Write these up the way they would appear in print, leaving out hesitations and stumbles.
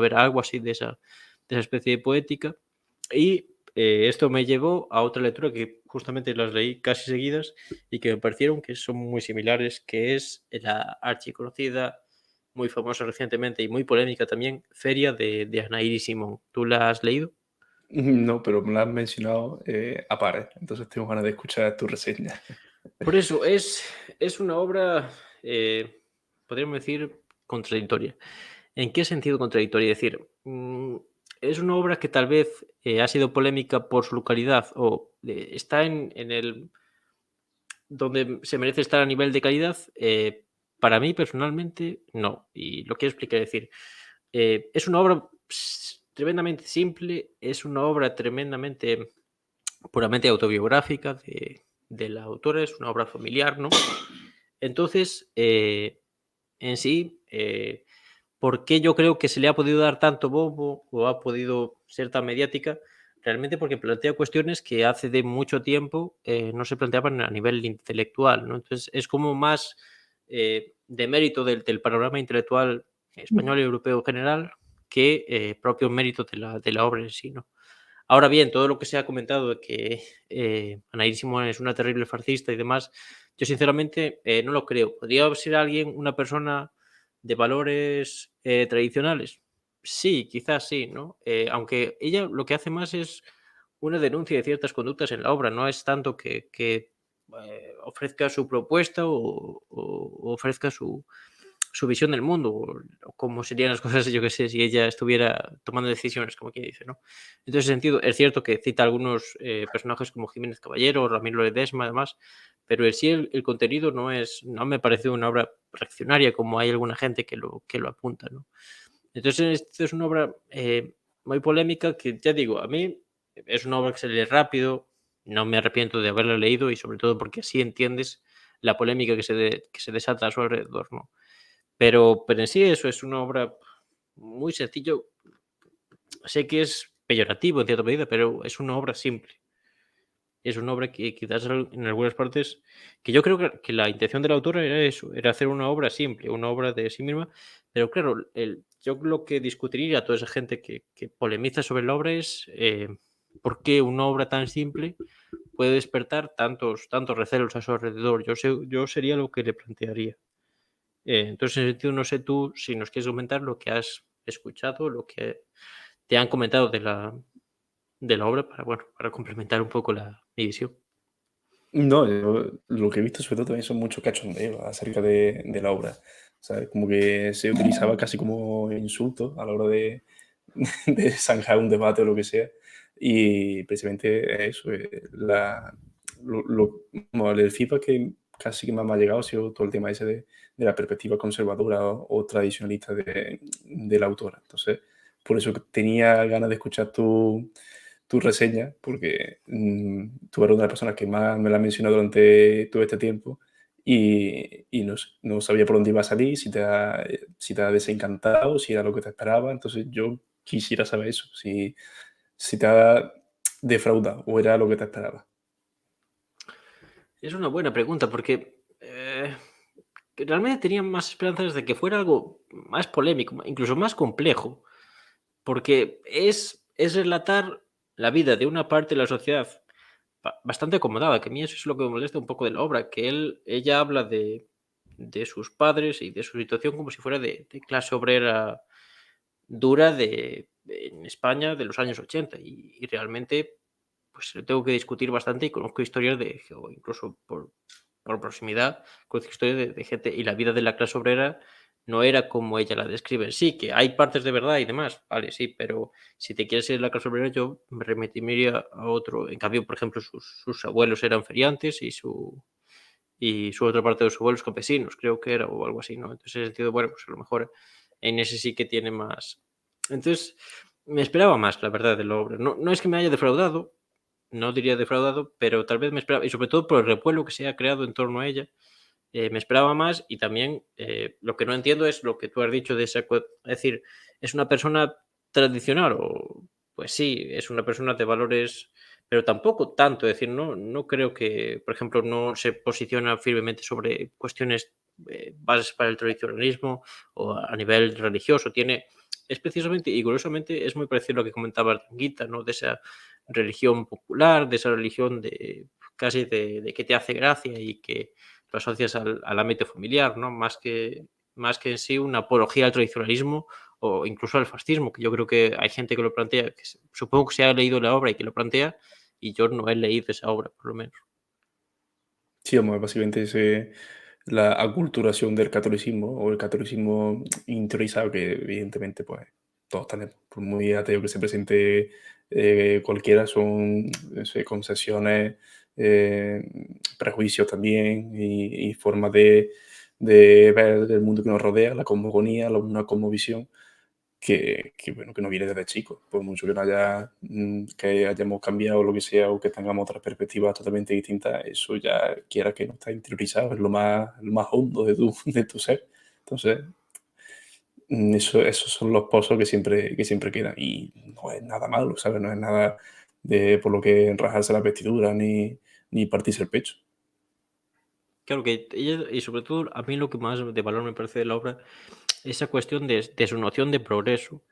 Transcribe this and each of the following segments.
ver algo así de esa especie de poética. Y esto me llevó a otra lectura que justamente las leí casi seguidas y que me parecieron que son muy similares, que es la archiconocida, muy famosa recientemente y muy polémica también, Feria de Anaïs Simón. ¿Tú la has leído? No, pero me lo has mencionado a pares, entonces tengo ganas de escuchar tu reseña. Por eso, es una obra, podríamos decir, contradictoria. ¿En qué sentido contradictoria? Es decir, es una obra que tal vez ha sido polémica por su localidad o está en el donde se merece estar a nivel de calidad. Para mí, personalmente, no. Y lo quiero explicar. Es decir, es una obra tremendamente simple, es una obra tremendamente puramente autobiográfica de la autora, es una obra familiar, ¿no? Entonces, en sí, ¿por qué yo creo que se le ha podido dar tanto bombo o ha podido ser tan mediática? Realmente porque plantea cuestiones que hace de mucho tiempo no se planteaban a nivel intelectual, ¿no? Entonces, es como más de mérito del panorama intelectual español y europeo en general que propio mérito de la obra en sí, ¿no? Ahora bien, todo lo que se ha comentado de que Anaïs Simón es una terrible fascista y demás, yo sinceramente no lo creo. ¿Podría ser alguien, una persona de valores tradicionales? Sí, quizás sí, ¿no? Aunque ella lo que hace más es una denuncia de ciertas conductas en la obra, no es tanto que ofrezca su propuesta o ofrezca su visión del mundo, o cómo serían las cosas, yo qué sé, si ella estuviera tomando decisiones, como quien dice, ¿no? En ese sentido, es cierto que cita algunos personajes como Jiménez Caballero, Ramiro Ledesma, además, pero en sí el contenido no me parece una obra reaccionaria, como hay alguna gente que lo apunta, ¿no? Entonces, esto es una obra muy polémica que, ya digo, a mí es una obra que se lee rápido, no me arrepiento de haberla leído y sobre todo porque así entiendes la polémica que se desata a su alrededor, ¿no? Pero en sí eso es una obra muy sencillo. Sé que es peyorativo en cierta medida, pero es una obra simple. Es una obra que quizás en algunas partes, que yo creo que la intención de la autora era eso, era hacer una obra simple, una obra de sí misma, pero claro, yo lo que discutiría a toda esa gente que polemiza sobre la obra es por qué una obra tan simple puede despertar tantos recelos a su alrededor. Yo sería lo que le plantearía. Entonces, en ese sentido, no sé tú si nos quieres comentar lo que has escuchado, lo que te han comentado de la obra para, bueno, para complementar un poco mi visión. No, yo lo que he visto sobre todo también son muchos cachondeos acerca de la obra, ¿sabes? Como que se utilizaba casi como insulto a la hora de, de zanjar un debate o lo que sea. Y precisamente eso, bueno, el feedback que casi que más me ha llegado ha sido todo el tema ese de la perspectiva conservadora o tradicionalista de la autora. Entonces, por eso que tenía ganas de escuchar tu reseña, porque tú eres una de las personas que más me la has mencionado durante todo este tiempo y no, no sabía por dónde iba a salir, si te ha desencantado, si era lo que te esperaba. Entonces yo quisiera saber eso, si te ha defraudado o era lo que te esperaba. Es una buena pregunta porque que realmente tenía más esperanzas de que fuera algo más polémico, incluso más complejo, porque es relatar la vida de una parte de la sociedad bastante acomodada, que a mí eso es lo que me molesta un poco de la obra, que ella habla de sus padres y de su situación como si fuera de clase obrera dura en España de los años 80 y realmente pues lo tengo que discutir bastante y conozco historias o incluso por proximidad, conozco historias de gente y la vida de la clase obrera no era como ella la describe. Sí, que hay partes de verdad y demás, vale, sí, pero si te quieres ir a la clase obrera yo me remitiría a otro. En cambio, por ejemplo, sus abuelos eran feriantes y su otra parte de sus abuelos campesinos, creo que era, o algo así, ¿no? Entonces, en ese sentido, bueno, pues a lo mejor en ese sí que tiene más. Entonces, me esperaba más, la verdad, de la obra. No, no es que me haya defraudado, no diría defraudado, pero tal vez me esperaba, y sobre todo por el revuelo que se ha creado en torno a ella, me esperaba más y también lo que no entiendo es lo que tú has dicho de esa. Es decir, ¿es una persona tradicional? O, pues sí, es una persona de valores, pero tampoco tanto. Es decir, no creo que, por ejemplo, no se posiciona firmemente sobre cuestiones bases para el tradicionalismo o a nivel religioso. Es precisamente y curiosamente es muy parecido a lo que comentaba Ardanguita, ¿no? De esa religión popular, de esa religión casi de que te hace gracia y que lo asocias al ámbito familiar, ¿no? Más que en sí una apología al tradicionalismo o incluso al fascismo, que yo creo que hay gente que lo plantea, que supongo que se ha leído la obra y que lo plantea, y yo no he leído esa obra, por lo menos. Sí, vamos, básicamente la aculturación del catolicismo o el catolicismo interiorizado que evidentemente pues todos tenemos, por muy ateo que se presente cualquiera, son no sé, concesiones, eh, prejuicios también y formas de ver el mundo que nos rodea, la cosmogonía, una cosmovisión bueno, que no viene desde chico, por mucho que no que hayamos cambiado lo que sea o que tengamos otras perspectivas totalmente distintas, eso ya quiera que no está interiorizado, es lo más hondo de tu ser. Entonces, esos son los pozos que siempre quedan y no es nada malo, ¿sabes? No es nada por lo que rajarse la vestidura ni partirse el pecho. Claro que ella, y sobre todo, a mí lo que más de valor me parece de la obra, esa cuestión de su noción de progreso.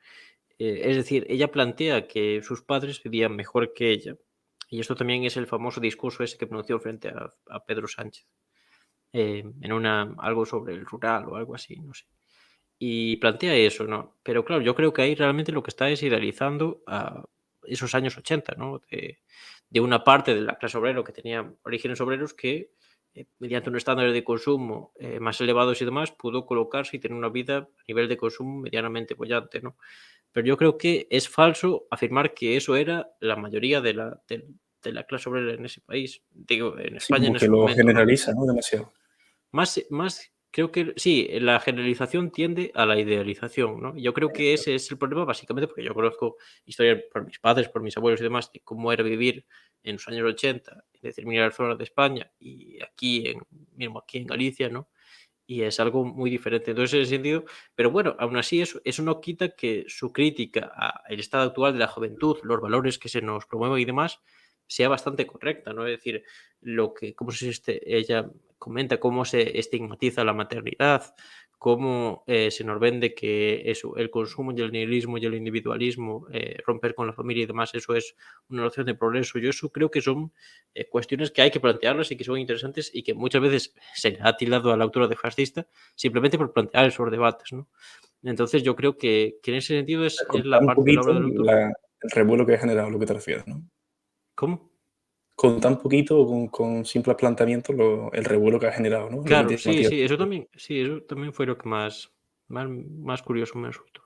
Es decir, ella plantea que sus padres vivían mejor que ella. Y esto también es el famoso discurso ese que pronunció frente a Pedro Sánchez, en algo sobre el rural o algo así, no sé. Y plantea eso, ¿no? Pero claro, yo creo que ahí realmente lo que está es idealizando a esos años 80, ¿no? De una parte de la clase obrera que tenía orígenes obreros que, mediante unos estándares de consumo más elevados y demás, pudo colocarse y tener una vida a nivel de consumo medianamente bollante, ¿no? Pero yo creo que es falso afirmar que eso era la mayoría de la clase obrera en ese país, digo, en Sí, España como en que ese lo momento, ¿no? generaliza, ¿no? Demasiado. Más creo que sí, la generalización tiende a la idealización, ¿no? Yo creo que ese es el problema, básicamente, porque yo conozco historias por mis padres, por mis abuelos y demás, de cómo era vivir en los años 80 en determinadas zonas de España y mismo aquí en Galicia, ¿no? Y es algo muy diferente. Entonces, en ese sentido, pero bueno, aún así eso no quita que su crítica al estado actual de la juventud, los valores que se nos promueven y demás, sea bastante correcta, ¿no? Es decir, ella comenta cómo se estigmatiza la maternidad, cómo se nos vende que eso, el consumo y el nihilismo y el individualismo, romper con la familia y demás, eso es una noción de progreso. Yo eso creo que son cuestiones que hay que plantearlas y que son interesantes y que muchas veces se le ha tildado a la autora de fascista simplemente por plantear esos debates, ¿no? Entonces yo creo que en ese sentido es Contar la un parte de la poquito obra del autor. el revuelo que ha generado, lo que te refieres, ¿no? ¿Cómo? Con tan poquito, con simples planteamientos, el revuelo que ha generado, ¿no? Lo Claro, sí, metido. sí, eso también fue lo que más curioso me resultó.